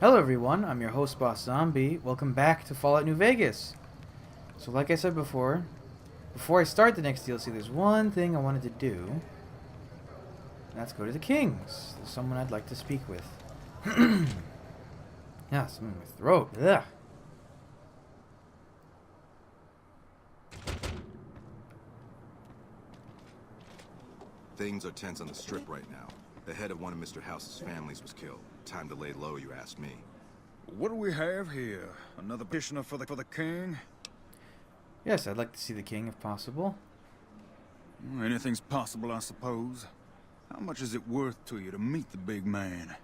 Hello everyone, I'm your host Boss Zombie. Welcome back to Fallout New Vegas. So like I said before I start the next DLC, there's one thing I wanted to do. And that's go to the Kings. There's someone I'd like to speak with. Yeah, something in my throat. Ugh. Things are tense on the strip right now. The head of one of Mr. House's families was killed. Time to lay low, you asked me. What do we have here? Another petitioner for the king? Yes, I'd like to see the king if possible. Anything's possible, I suppose. How much is it worth to you to meet the big man?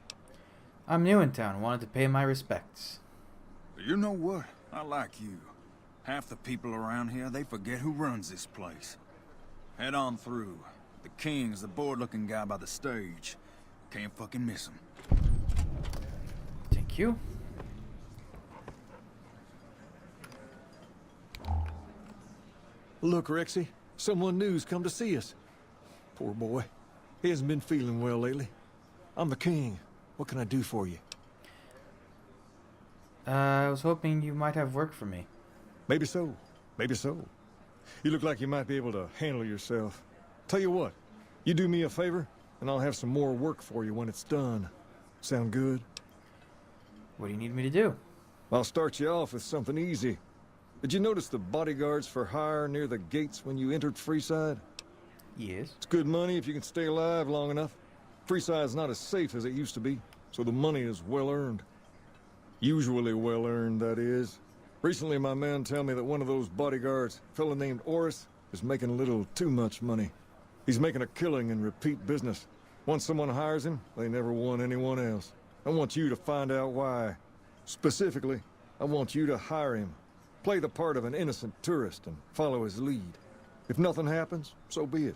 I'm new in town, wanted to pay my respects. You know what? I like you. Half the people around here, they forget who runs this place. Head on through. The king's the bored-looking guy by the stage. Can't fucking miss him. Thank you. Look, Rexy, someone new's come to see us. Poor boy. He hasn't been feeling well lately. I'm the king. What can I do for you? I was hoping you might have work for me. Maybe so. Maybe so. You look like you might be able to handle yourself. Tell you what, you do me a favor, and I'll have some more work for you when it's done. Sound good? What do you need me to do? I'll start you off with something easy. Did you notice the bodyguards for hire near the gates when you entered Freeside? Yes. It's good money if you can stay alive long enough. Freeside's not as safe as it used to be, so the money is well earned. Usually well earned, that is. Recently, my men tell me that one of those bodyguards, a fella named Oris, is making a little too much money. He's making a killing in repeat business. Once someone hires him, they never want anyone else. I want you to find out why. Specifically, I want you to hire him. Play the part of an innocent tourist and follow his lead. If nothing happens, so be it.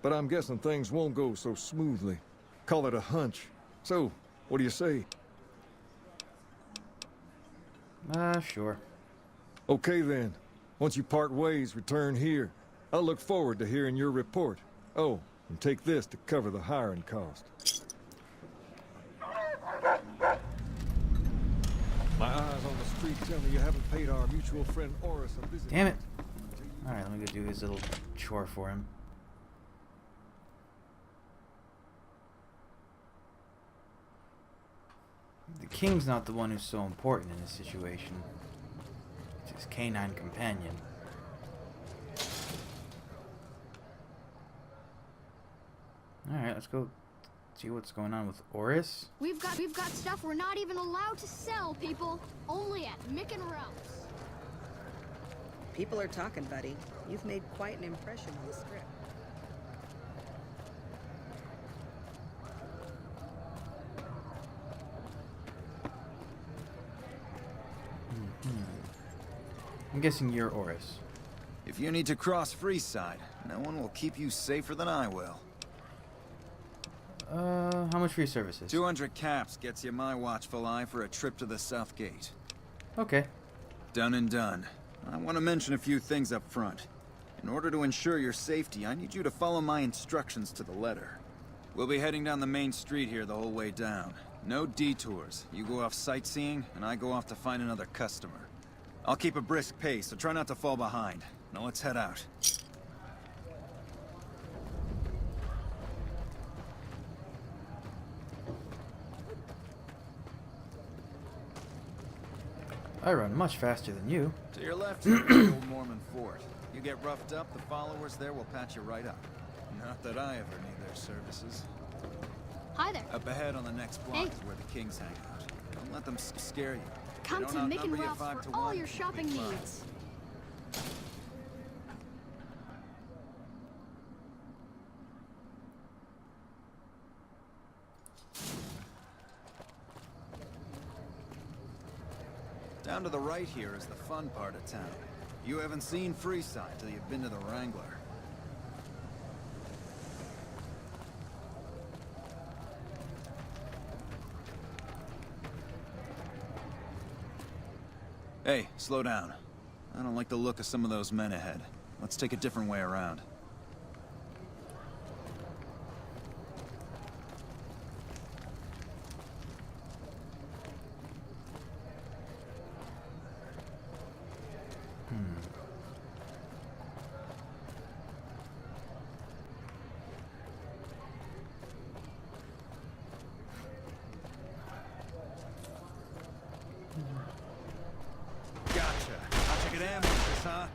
But I'm guessing things won't go so smoothly. Call it a hunch. So, what do you say? Sure. Okay then. Once you part ways, return here. I'll look forward to hearing your report. Oh, and take this to cover the hiring cost. My eyes on the street tell me you haven't paid our mutual friend Oris a visit. Damn it. Alright, let me go do his little chore for him. The king's not the one who's so important in this situation. It's his canine companion. Alright, let's go see what's going on with Oris. We've got stuff we're not even allowed to sell, people. Only at Mick and Ralph's. People are talking, buddy. You've made quite an impression on the strip. I'm guessing you're Oris. If you need to cross Freeside, no one will keep you safer than I will. How much for your services? 200 caps gets you my watchful eye for a trip to the South Gate. Okay. Done and done. I want to mention a few things up front. In order to ensure your safety, I need you to follow my instructions to the letter. We'll be heading down the main street here the whole way down. No detours. You go off sightseeing, and I go off to find another customer. I'll keep a brisk pace, so try not to fall behind. Now let's head out. I run much faster than you. To your left is the old Mormon fort. You get roughed up, the followers there will patch you right up. Not that I ever need their services. Hi there. Up ahead on the next block Hey. is where the Kings hang out. Don't let them scare you. Come They to don't Mick and outnumber you Ralph's 5 for to all 1, your you'll be shopping fine. needs. Down to the right here is the fun part of town. You haven't seen Freeside till you've been to the Wrangler. Hey, slow down. I don't like the look of some of those men ahead. Let's take a different way around. huh?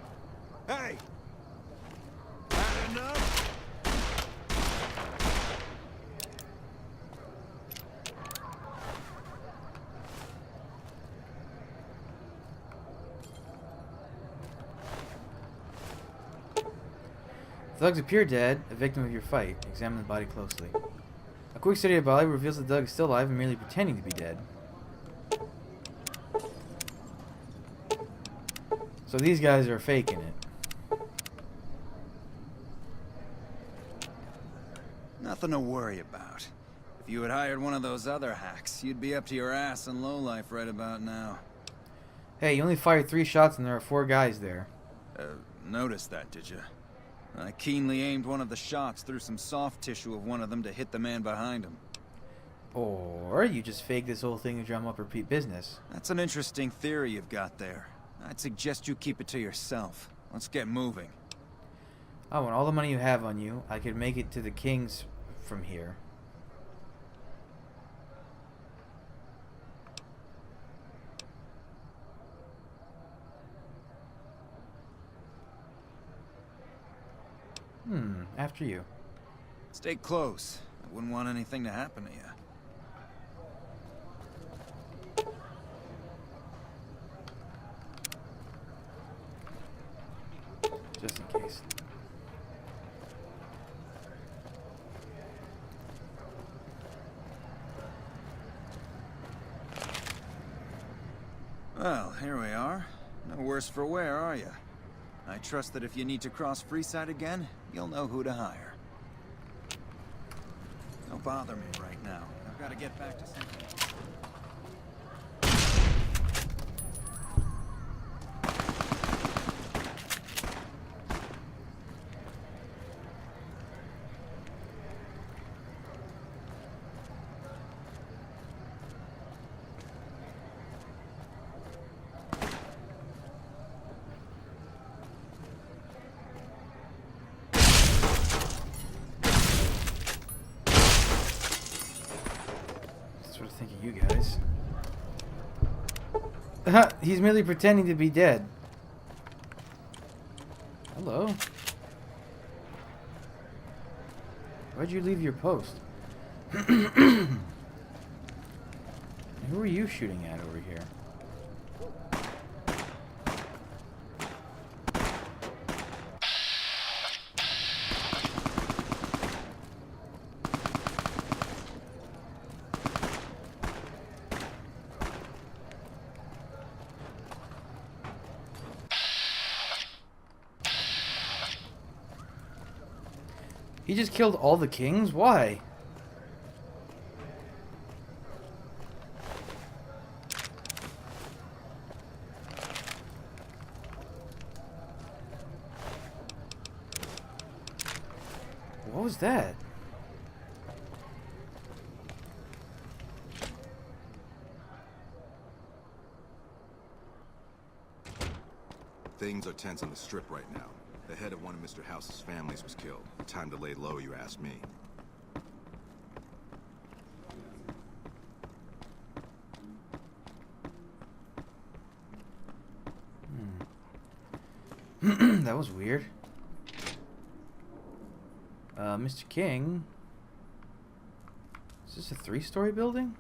Hey! Had enough? Thugs appear dead, a victim of your fight. Examine the body closely. A quick study of the body reveals the Doug is still alive and merely pretending to be dead. So these guys are faking it. Nothing to worry about. If you had hired one of those other hacks, you'd be up to your ass in lowlife right about now. Hey, you only fired 3 shots and there are 4 guys there. Noticed that, did you? I keenly aimed one of the shots through some soft tissue of one of them to hit the man behind him. Or you just fake this whole thing to drum up repeat business. That's an interesting theory you've got there. I'd suggest you keep it to yourself. Let's get moving. I want all the money you have on you. I could make it to the Kings from here. After you. Stay close. I wouldn't want anything to happen to you. Just in case. Well, here we are. No worse for wear, are you? I trust that if you need to cross Freeside again, you'll know who to hire. Don't bother me right now. I've got to get back to something. Sort of thinking you guys. He's merely pretending to be dead. Hello. Why'd you leave your post? Who are you shooting at over here? He just killed all the kings? Why? What was that? Things are tense on the strip right now. The head of one of Mr. House's families was killed. Time to lay low, you ask me. That was weird. Mr. King. Is this a 3-story building?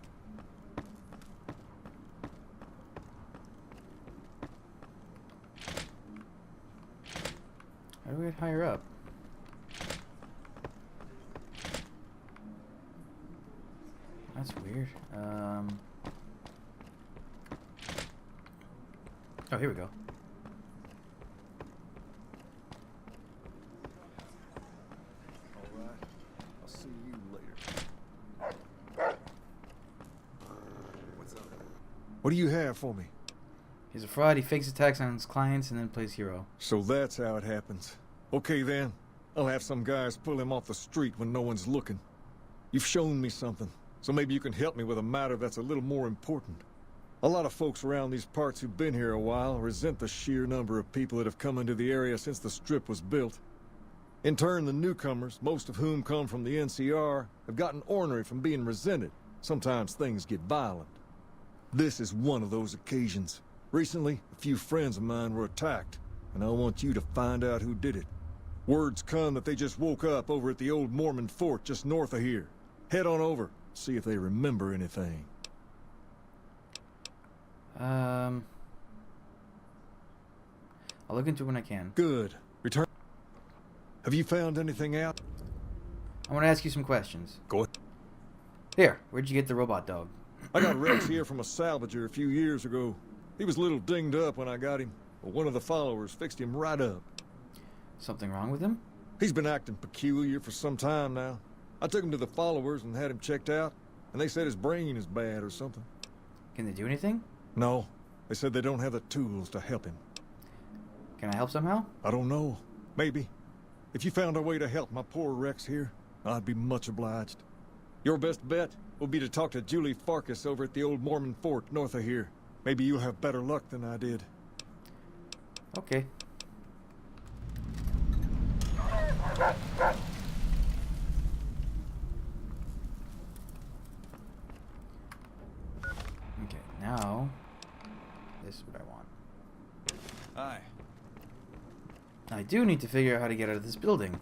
How do we get higher up? That's weird. Oh, here we go. Alright. I'll see you later. What's up? What do you have for me? He's a fraud. He fakes attacks on his clients and then plays hero. So that's how it happens. Okay then. I'll have some guys pull him off the street when no one's looking. You've shown me something, so maybe you can help me with a matter that's a little more important. A lot of folks around these parts who've been here a while resent the sheer number of people that have come into the area since the strip was built. In turn, the newcomers, most of whom come from the NCR, have gotten ornery from being resented. Sometimes things get violent. This is one of those occasions. Recently, a few friends of mine were attacked. and I want you to find out who did it. Word's come that they just woke up over at the old Mormon fort just north of here. Head on over, see if they remember anything. I'll look into it when I can. Good. Return. Have you found anything out? I want to ask you some questions. Go ahead. Here, where'd you get the robot dog? I got Rex here from a salvager a few years ago. He was a little dinged up when I got him, but one of the followers fixed him right up. Something wrong with him? He's been acting peculiar for some time now. I took him to the followers and had him checked out, and they said his brain is bad or something. Can they do anything? No, they said they don't have the tools to help him. Can I help somehow? I don't know. Maybe. If you found a way to help my poor Rex here, I'd be much obliged. Your best bet will be to talk to Julie Farkas over at the old Mormon fort north of here. Maybe you'll have better luck than I did. Okay. Okay, now this is what I want. Hi. I do need to figure out how to get out of this building.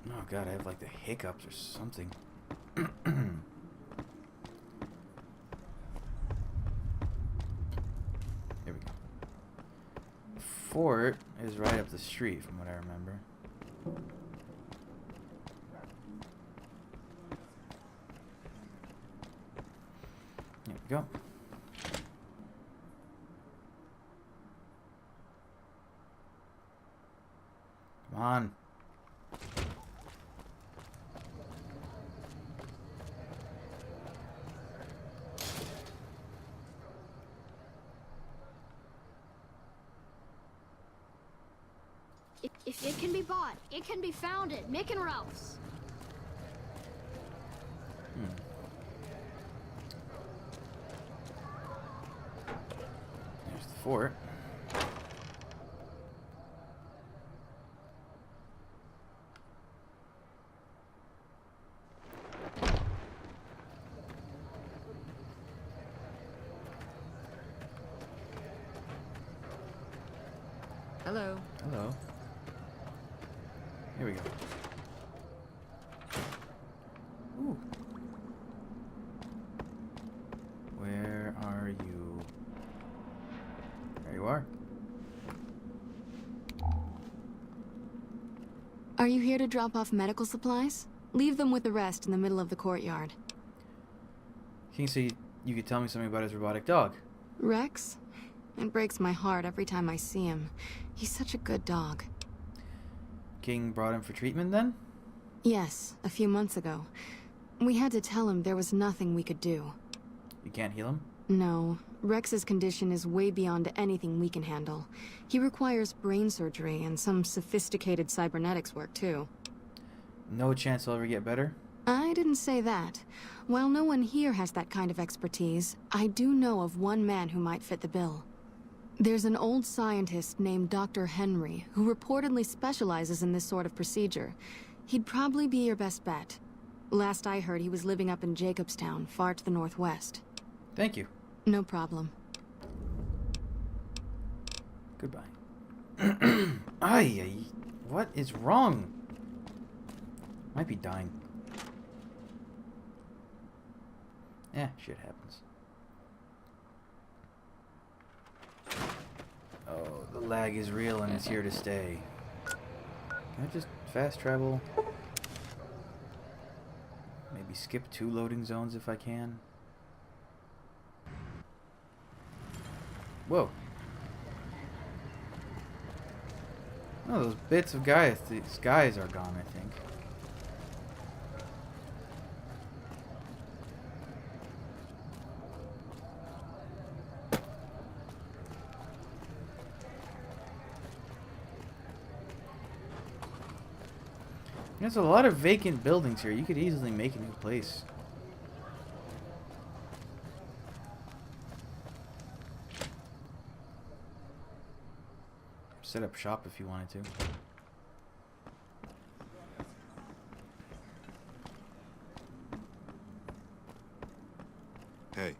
Oh god, I have like the hiccups or something. Here we go. Fort is right up the street from what I remember. There we go. Come on. If it can be bought, it can be found at Mick and Ralph's. There's the fort. Hello. Hello. Here we go. Ooh. Where are you? There you are. Are you here to drop off medical supplies? Leave them with the rest in the middle of the courtyard. Kingsley, you could tell me something about his robotic dog. Rex? It breaks my heart every time I see him. He's such a good dog. King brought him for treatment then? Yes, a few months ago. We had to tell him there was nothing we could do. You can't heal him? No, Rex's condition is way beyond anything we can handle. He requires brain surgery and some sophisticated cybernetics work too. No chance he'll ever get better? I didn't say that. While no one here has that kind of expertise, I do know of one man who might fit the bill. There's an old scientist named Dr. Henry who reportedly specializes in this sort of procedure. He'd probably be your best bet. Last I heard, he was living up in Jacobstown, far to the northwest. Thank you. No problem. Goodbye. Ay, what is wrong? Might be dying. Shit happens. Oh, the lag is real and it's here to stay. Can I just fast travel? Maybe skip 2 loading zones if I can. Whoa. Oh, those bits of these guys are gone, I think. There's a lot of vacant buildings here. You could easily make a new place. Set up shop if you wanted to. Hey.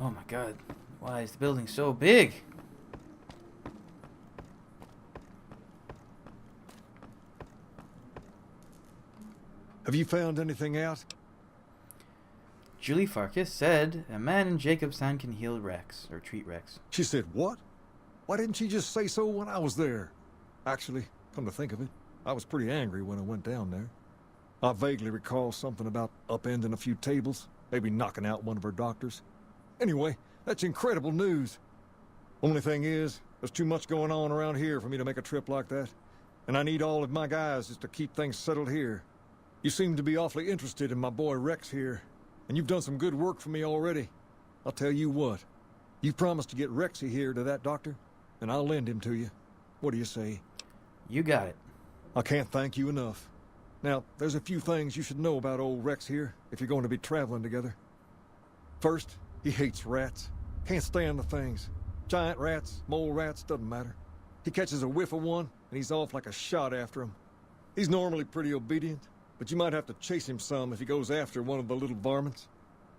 Oh my god. Why is the building so big? Have you found anything out? Julie Farkas said a man in Jacobstown can heal Rex, or treat Rex. She said what? Why didn't she just say so when I was there? Actually, come to think of it, I was pretty angry when I went down there. I vaguely recall something about upending a few tables, maybe knocking out one of her doctors. Anyway, that's incredible news. Only thing is, there's too much going on around here for me to make a trip like that. And I need all of my guys just to keep things settled here. You seem to be awfully interested in my boy Rex here, and you've done some good work for me already. I'll tell you what, you promised to get Rexy here to that doctor, and I'll lend him to you. What do you say? You got it. I can't thank you enough. Now, there's a few things you should know about old Rex here, if you're going to be traveling together. First, he hates rats. Can't stand the things. Giant rats, mole rats, doesn't matter. He catches a whiff of one, and he's off like a shot after him. He's normally pretty obedient, but you might have to chase him some if he goes after one of the little varmints.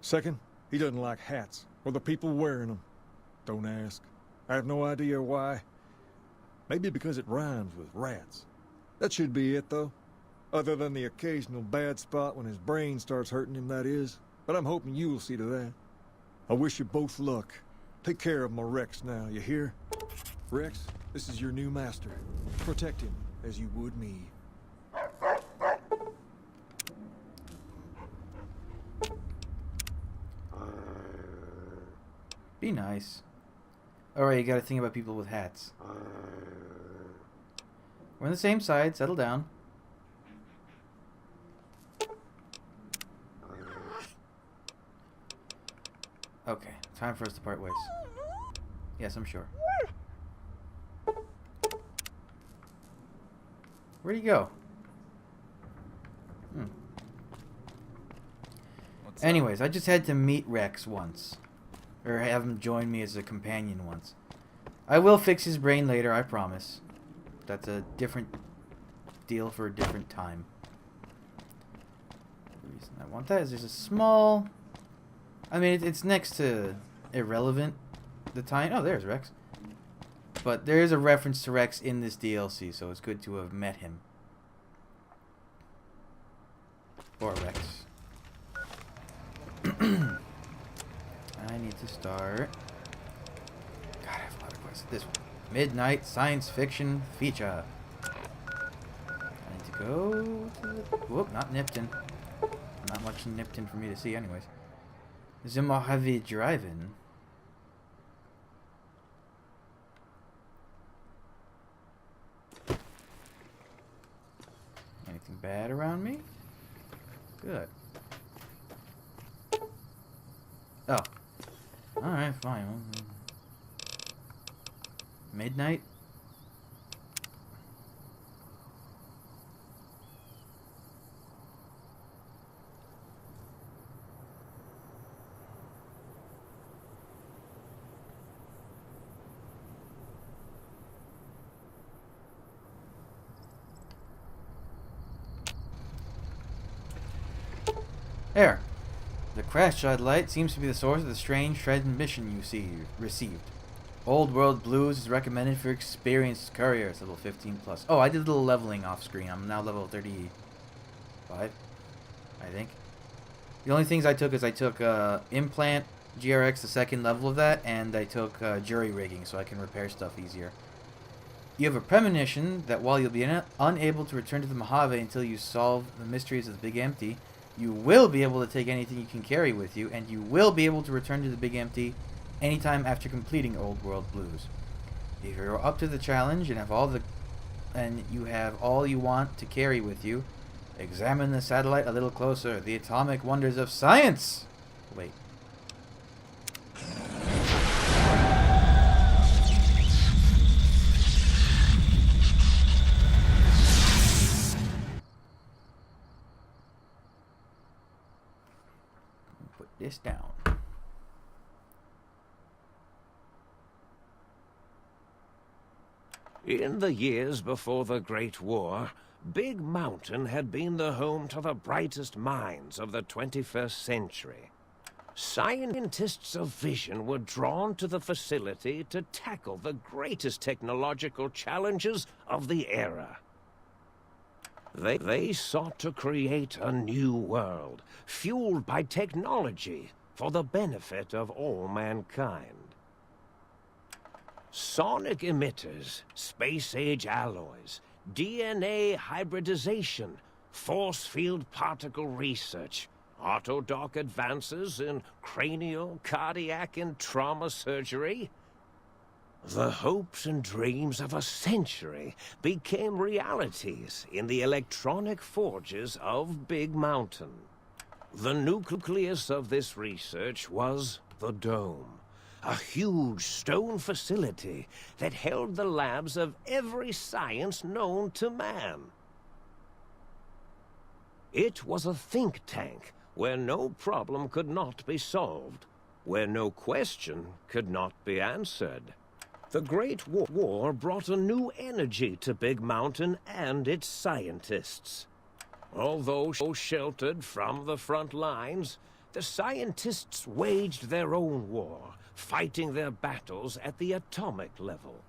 Second, he doesn't like hats, or the people wearing them. Don't ask. I have no idea why. Maybe because it rhymes with rats. That should be it, though. Other than the occasional bad spot when his brain starts hurting him, that is. But I'm hoping you'll see to that. I wish you both luck. Take care of my Rex now, you hear? Rex, this is your new master. Protect him as you would me. Be nice. Alright, you gotta think about people with hats. We're on the same side, settle down. Okay, time for us to part ways. Yes, I'm sure. Where'd he go? Anyways, I just had to meet Rex once. Or have him join me as a companion once. I will fix his brain later, I promise. That's a different deal for a different time. The reason I want that is there's a small... I mean, it's next to irrelevant. The time... Oh, there's Rex. But there is a reference to Rex in this DLC, so it's good to have met him. Or Rex. I need to start... God, I have a lot of questions. This one. Midnight Science Fiction Feature. I need to go to the... Whoop, not Nipton. Not much Nipton for me to see anyways. The Mojave Drive-In. Anything bad around me? Good. Oh. Alright, fine. Midnight? There. The crash light seems to be the source of the strange transmission you received. Old World Blues is recommended for experienced couriers, level 15 plus. Oh, I did a little leveling off screen. I'm now level 35, I think. The only things I took is I took Implant, GRX, the second level of that, and I took Jury Rigging so I can repair stuff easier. You have a premonition that while you'll be unable to return to the Mojave until you solve the mysteries of the Big Empty, you will be able to take anything you can carry with you, and you will be able to return to the Big Empty anytime after completing Old World Blues. If you're up to the challenge and you have all you want to carry with you, examine the satellite a little closer. The atomic wonders of science. Wait. Put this down. In the years before the Great War, Big Mountain had been the home to the brightest minds of the 21st century. Scientists of vision were drawn to the facility to tackle the greatest technological challenges of the era. They sought to create a new world, fueled by technology for the benefit of all mankind. Sonic emitters, space-age alloys, DNA hybridization, force field particle research, autodoc advances in cranial, cardiac, and trauma surgery. The hopes and dreams of a century became realities in the electronic forges of Big Mountain. The nucleus of this research was the Dome, a huge stone facility that held the labs of every science known to man. It was a think tank where no problem could not be solved, where no question could not be answered. The Great War brought a new energy to Big Mountain and its scientists. Although sheltered from the front lines, the scientists waged their own war, fighting their battles at the atomic level.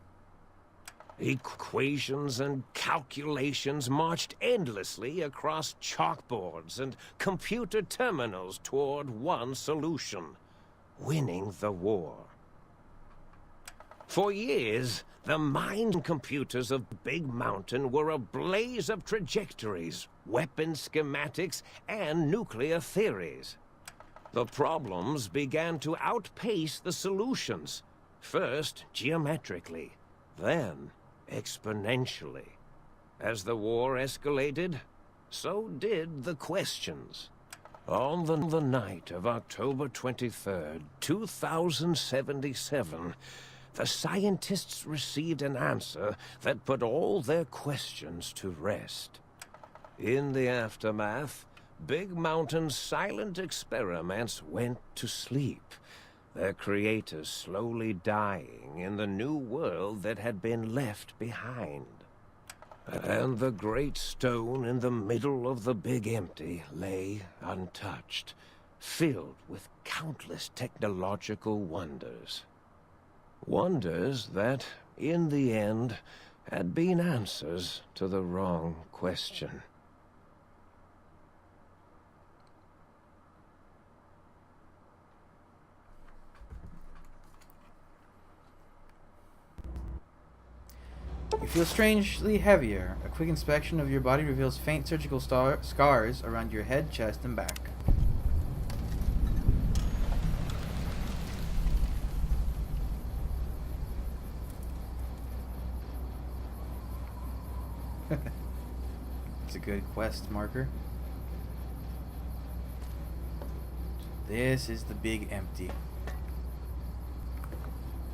Equations and calculations marched endlessly across chalkboards and computer terminals toward one solution: winning the war. For years, the mind computers of Big Mountain were a blaze of trajectories, weapon schematics, and nuclear theories. The problems began to outpace the solutions, first geometrically, then exponentially. As the war escalated, so did the questions. On the night of October 23rd, 2077, the scientists received an answer that put all their questions to rest. In the aftermath, Big Mountain's silent experiments went to sleep, their creators slowly dying in the new world that had been left behind. And the great stone in the middle of the Big Empty lay untouched, filled with countless technological wonders. Wonders that, in the end, had been answers to the wrong question. You feel strangely heavier. A quick inspection of your body reveals faint surgical scars around your head, chest, and back. It's a good quest marker. This is the Big Empty.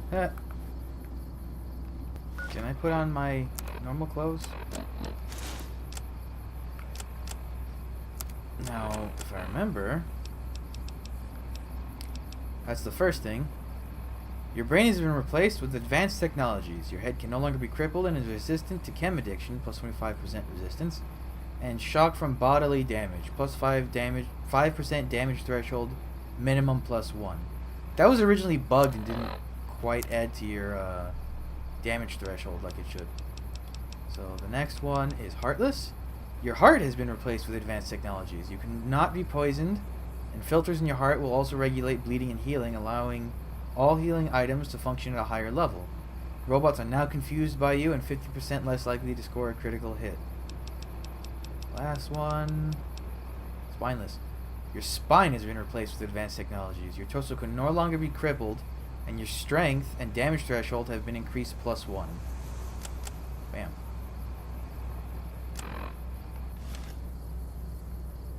Huh. Can I put on my normal clothes? Now, if I remember, that's the first thing. Your brain has been replaced with advanced technologies. Your head can no longer be crippled and is resistant to chem addiction, plus 25% resistance, and shock from bodily damage, plus 5% damage threshold, minimum plus 1. That was originally bugged and didn't quite add to your damage threshold like it should. So the next one is heartless. Your heart has been replaced with advanced technologies. You cannot be poisoned, and filters in your heart will also regulate bleeding and healing, allowing all healing items to function at a higher level. Robots are now confused by you and 50% less likely to score a critical hit. Last one. Spineless. Your spine has been replaced with advanced technologies. Your torso can no longer be crippled, and your strength and damage threshold have been increased plus 1. Bam.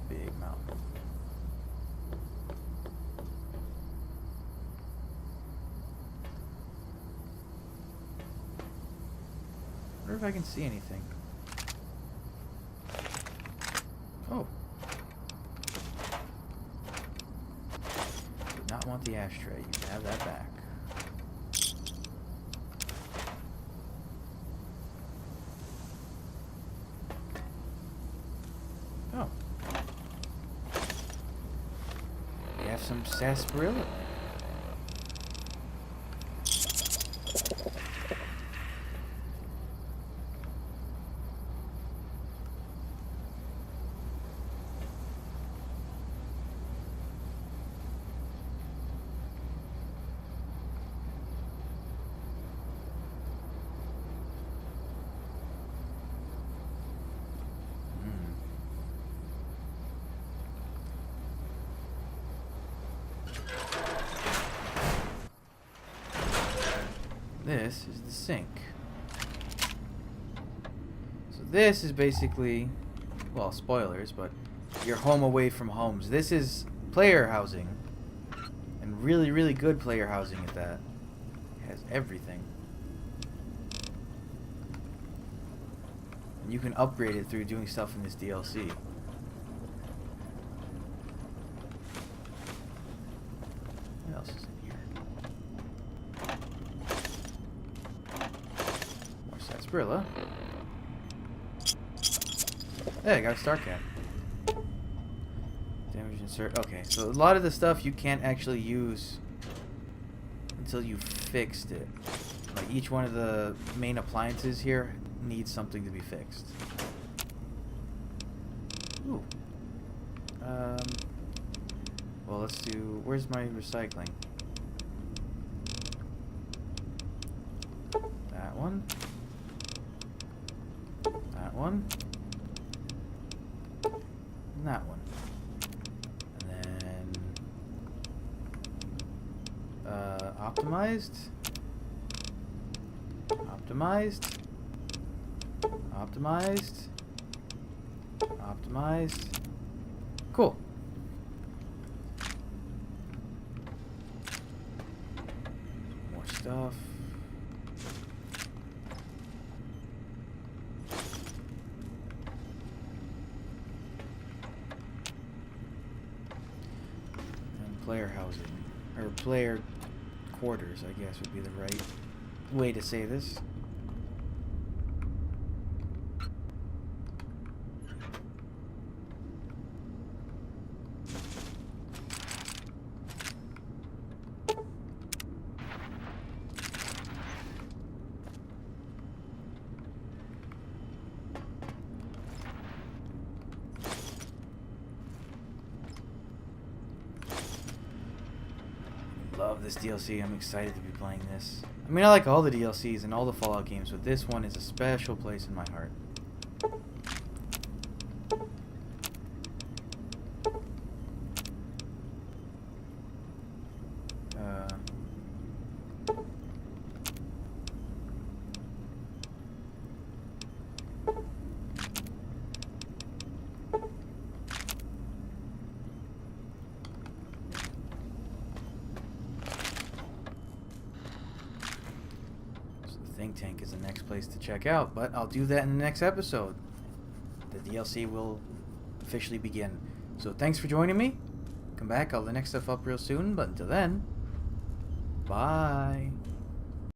Big mountain. I wonder if I can see anything. Oh. Did not want the ashtray. You can have that back. some sarsaparilla. This is the sink. So this is basically, well, spoilers, but your home away from homes. This is player housing. And really, really good player housing at that. It has everything. And you can upgrade it through doing stuff in this DLC. What else is in here? More sarsaparilla. Hey, I got a star cap. Damage insert. Okay, so a lot of the stuff you can't actually use until you fixed it. Like each one of the main appliances here needs something to be fixed. Ooh. Well, let's do. Where's my recycling? That one. That one. And that one. And then optimized. Optimized. Optimized. Optimized. Cool. More stuff. And player housing. Or player quarters, I guess, would be the right way to say this. Love this DLC. I'm excited to be playing this. I mean, I like all the DLCs and all the Fallout games, but this one is a special place in my heart. Think Tank is the next place to check out, but I'll do that in the next episode. The DLC will officially begin. So thanks for joining me. Come back, I'll have the next stuff up real soon, but until then, bye.